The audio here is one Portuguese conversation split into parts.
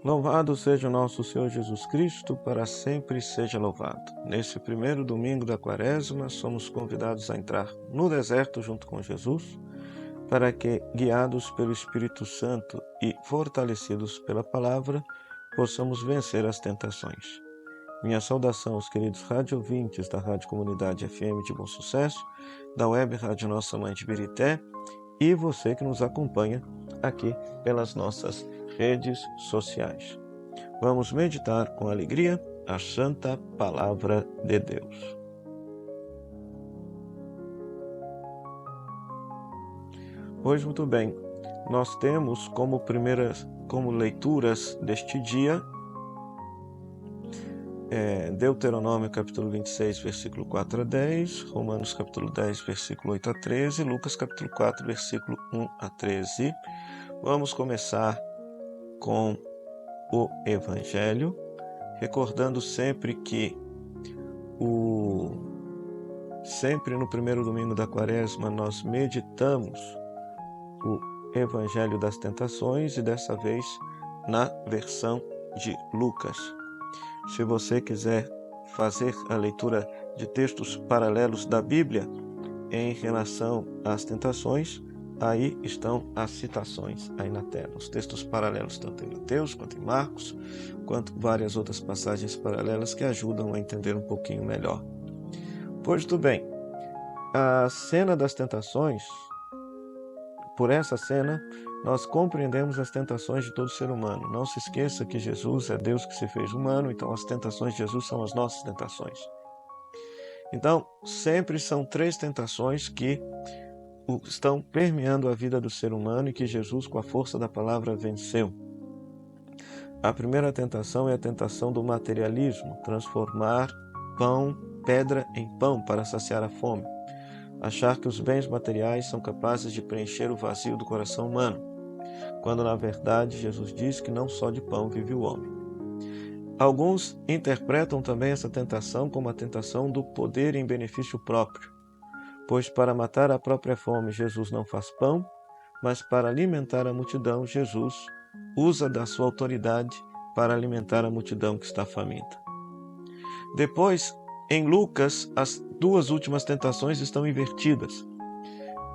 Louvado seja o nosso Senhor Jesus Cristo, para sempre seja louvado. Nesse primeiro domingo da Quaresma, somos convidados a entrar no deserto junto com Jesus, para que, guiados pelo Espírito Santo e fortalecidos pela palavra, possamos vencer as tentações. Minha saudação aos queridos rádio ouvintes da Rádio Comunidade FM de Bom Sucesso, da Web Rádio Nossa Mãe de Birité, e você que nos acompanha aqui pelas nossas redes sociais. Vamos meditar com alegria a Santa Palavra de Deus. Pois muito bem, nós temos como leituras deste dia Deuteronômio capítulo 26, versículo 4 a 10, Romanos capítulo 10, versículo 8 a 13, Lucas capítulo 4, versículo 1 a 13. Vamos começar com o Evangelho, recordando sempre que sempre no primeiro domingo da Quaresma nós meditamos o Evangelho das Tentações e dessa vez na versão de Lucas. Se você quiser fazer a leitura de textos paralelos da Bíblia em relação às tentações, aí estão as citações aí na tela. Os textos paralelos tanto em Mateus quanto em Marcos, quanto várias outras passagens paralelas que ajudam a entender um pouquinho melhor. Pois tudo bem, a cena das tentações, por essa cena, nós compreendemos as tentações de todo ser humano. Não se esqueça que Jesus é Deus que se fez humano, então as tentações de Jesus são as nossas tentações. Então, sempre são 3 tentações que estão permeando a vida do ser humano e que Jesus, com a força da palavra, venceu. A primeira tentação é a tentação do materialismo, transformar pedra em pão para saciar a fome. Achar que os bens materiais são capazes de preencher o vazio do coração humano, quando na verdade Jesus diz que não só de pão vive o homem. Alguns interpretam também essa tentação como a tentação do poder em benefício próprio, pois para matar a própria fome Jesus não faz pão, mas para alimentar a multidão Jesus usa da sua autoridade para alimentar a multidão que está faminta. Depois, em Lucas, as 2 últimas tentações estão invertidas.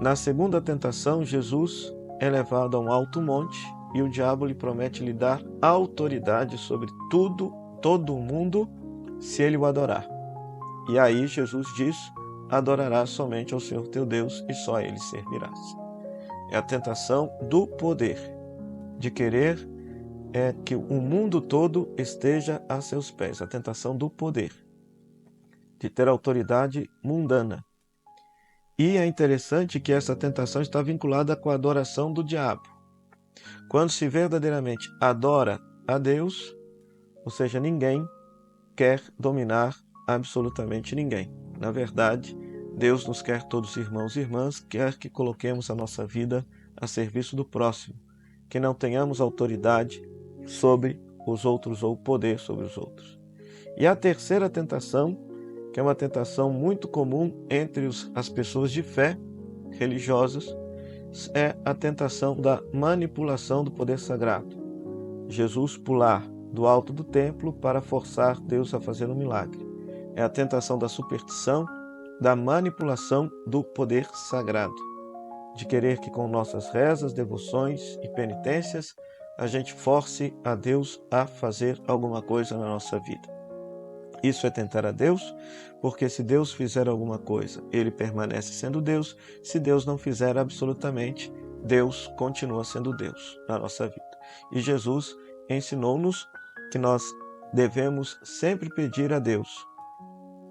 Na segunda tentação, Jesus é levado a um alto monte e o diabo lhe promete lhe dar autoridade sobre todo o mundo, se ele o adorar. E aí Jesus diz: adorarás somente ao Senhor teu Deus e só a ele servirás. É a tentação do poder, de querer que o mundo todo esteja a seus pés. A tentação do poder, de ter autoridade mundana. E é interessante que essa tentação está vinculada com a adoração do diabo. Quando se verdadeiramente adora a Deus, ou seja, ninguém quer dominar absolutamente ninguém. Na verdade, Deus nos quer todos irmãos e irmãs, quer que coloquemos a nossa vida a serviço do próximo, que não tenhamos autoridade sobre os outros ou poder sobre os outros. E a terceira tentação, que é uma tentação muito comum entre as pessoas de fé religiosas, é a tentação da manipulação do poder sagrado. Jesus pular do alto do templo para forçar Deus a fazer um milagre. É a tentação da superstição, da manipulação do poder sagrado, de querer que com nossas rezas, devoções e penitências a gente force a Deus a fazer alguma coisa na nossa vida. Isso é tentar a Deus, porque se Deus fizer alguma coisa, ele permanece sendo Deus. Se Deus não fizer absolutamente, Deus continua sendo Deus na nossa vida. E Jesus ensinou-nos que nós devemos sempre pedir a Deus,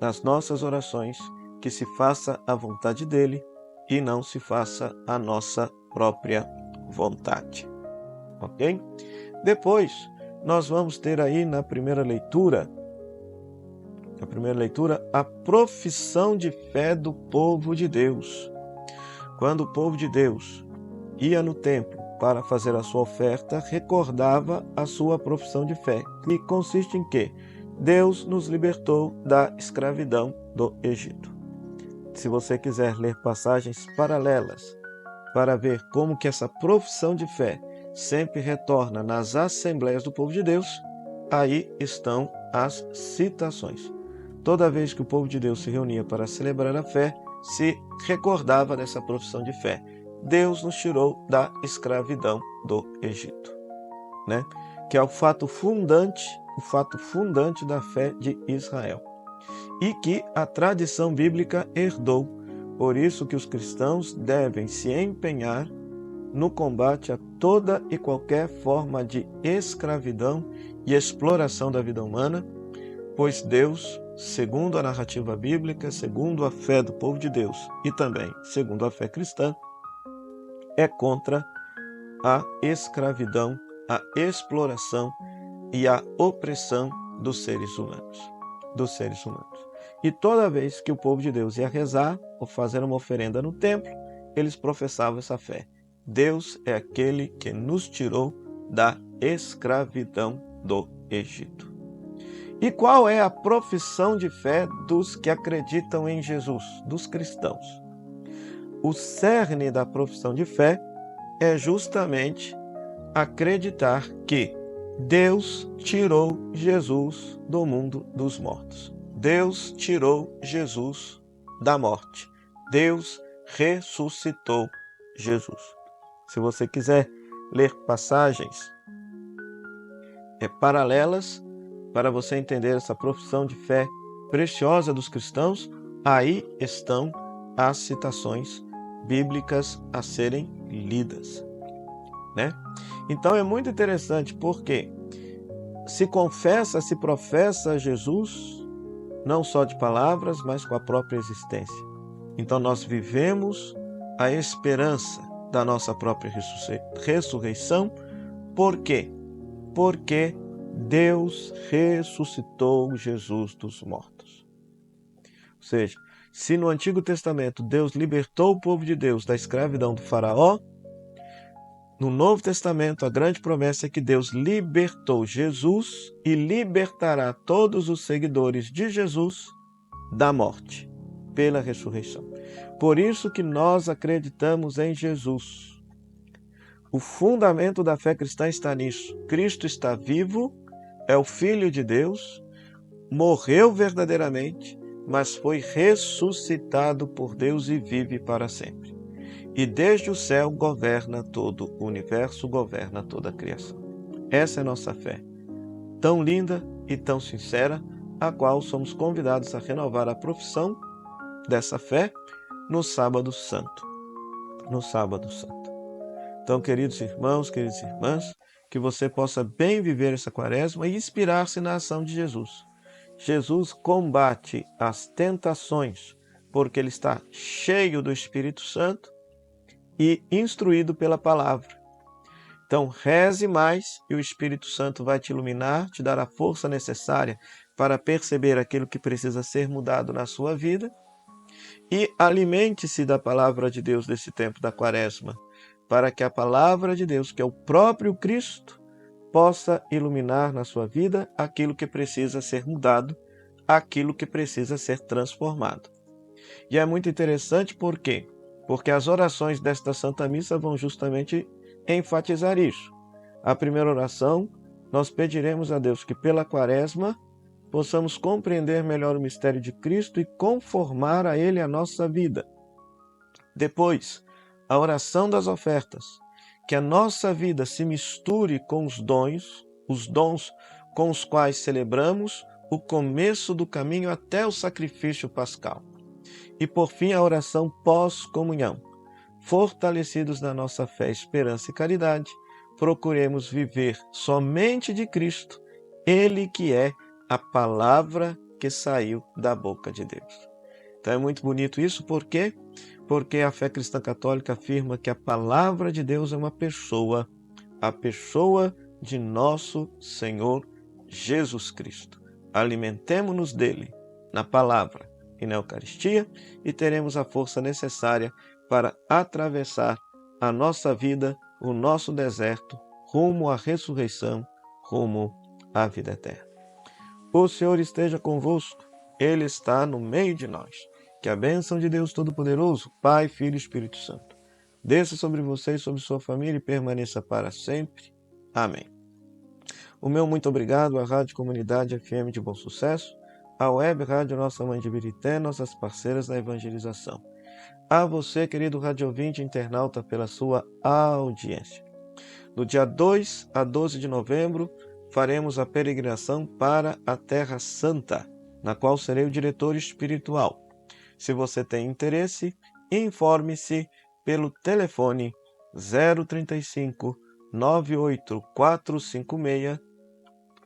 nas nossas orações, que se faça a vontade dele e não se faça a nossa própria vontade. Ok? Depois, nós vamos ter aí na primeira leitura, a profissão de fé do povo de Deus. Quando o povo de Deus ia no templo para fazer a sua oferta, recordava a sua profissão de fé, que consiste em quê? Deus nos libertou da escravidão do Egito. Se você quiser ler passagens paralelas para ver como que essa profissão de fé sempre retorna nas Assembleias do Povo de Deus, aí estão as citações. Toda vez que o povo de Deus se reunia para celebrar a fé, se recordava dessa profissão de fé. Deus nos tirou da escravidão do Egito, né? Que é o fato fundante da fé de Israel. E que a tradição bíblica herdou. Por isso que os cristãos devem se empenhar no combate a toda e qualquer forma de escravidão e exploração da vida humana, pois Deus, segundo a narrativa bíblica, segundo a fé do povo de Deus e também segundo a fé cristã, é contra a escravidão, a exploração e a opressão dos seres humanos. E toda vez que o povo de Deus ia rezar ou fazer uma oferenda no templo, eles professavam essa fé. Deus é aquele que nos tirou da escravidão do Egito. E qual é a profissão de fé dos que acreditam em Jesus, dos cristãos? O cerne da profissão de fé é justamente acreditar que Deus tirou Jesus do mundo dos mortos. Deus tirou Jesus da morte. Deus ressuscitou Jesus. Se você quiser ler passagens paralelas para você entender essa profissão de fé preciosa dos cristãos, aí estão as citações bíblicas a serem lidas, né? Então é muito interessante porque se professa Jesus, não só de palavras, mas com a própria existência. Então nós vivemos a esperança da nossa própria ressurreição. Por quê? Porque Deus ressuscitou Jesus dos mortos. Ou seja, se no Antigo Testamento Deus libertou o povo de Deus da escravidão do faraó, no Novo Testamento a grande promessa é que Deus libertou Jesus e libertará todos os seguidores de Jesus da morte, pela ressurreição. Por isso que nós acreditamos em Jesus. O fundamento da fé cristã está nisso. Cristo está vivo, é o Filho de Deus, morreu verdadeiramente, mas foi ressuscitado por Deus e vive para sempre. E desde o céu governa todo o universo, governa toda a criação. Essa é a nossa fé, tão linda e tão sincera, a qual somos convidados a renovar a profissão dessa fé no Sábado Santo. No Sábado Santo. Então, queridos irmãos, queridas irmãs, que você possa bem viver essa quaresma e inspirar-se na ação de Jesus. Jesus combate as tentações porque ele está cheio do Espírito Santo e instruído pela palavra. Então, reze mais e o Espírito Santo vai te iluminar, te dar a força necessária para perceber aquilo que precisa ser mudado na sua vida. E alimente-se da palavra de Deus nesse tempo da quaresma, para que a palavra de Deus, que é o próprio Cristo, possa iluminar na sua vida aquilo que precisa ser mudado, aquilo que precisa ser transformado. E é muito interessante por quê? Porque as orações desta Santa Missa vão justamente enfatizar isso. A primeira oração, nós pediremos a Deus que pela quaresma possamos compreender melhor o mistério de Cristo e conformar a Ele a nossa vida. Depois, a oração das ofertas, que a nossa vida se misture com os dons com os quais celebramos o começo do caminho até o sacrifício pascal. E por fim, a oração pós-comunhão. Fortalecidos na nossa fé, esperança e caridade, procuremos viver somente de Cristo, Ele que é a palavra que saiu da boca de Deus. Então é muito bonito isso, por quê? Porque a fé cristã católica afirma que a palavra de Deus é uma pessoa, a pessoa de nosso Senhor Jesus Cristo. Alimentemo-nos dele na palavra e na Eucaristia e teremos a força necessária para atravessar a nossa vida, o nosso deserto, rumo à ressurreição, rumo à vida eterna. O Senhor esteja convosco, Ele está no meio de nós. Que a bênção de Deus Todo-Poderoso, Pai, Filho e Espírito Santo, desça sobre você e sobre sua família e permaneça para sempre. Amém. O meu muito obrigado à Rádio Comunidade FM de Bom Sucesso, à Web Rádio Nossa Mãe de Ibirité, nossas parceiras da evangelização. A você, querido rádio ouvinte internauta, pela sua audiência. No dia 2 a 12 de novembro, faremos a peregrinação para a Terra Santa, na qual serei o diretor espiritual. Se você tem interesse, informe-se pelo telefone 035 98456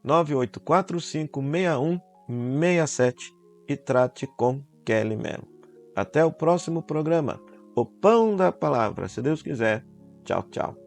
6167 e trate com Kelly Mello. Até o próximo programa, O Pão da Palavra, se Deus quiser. Tchau, tchau.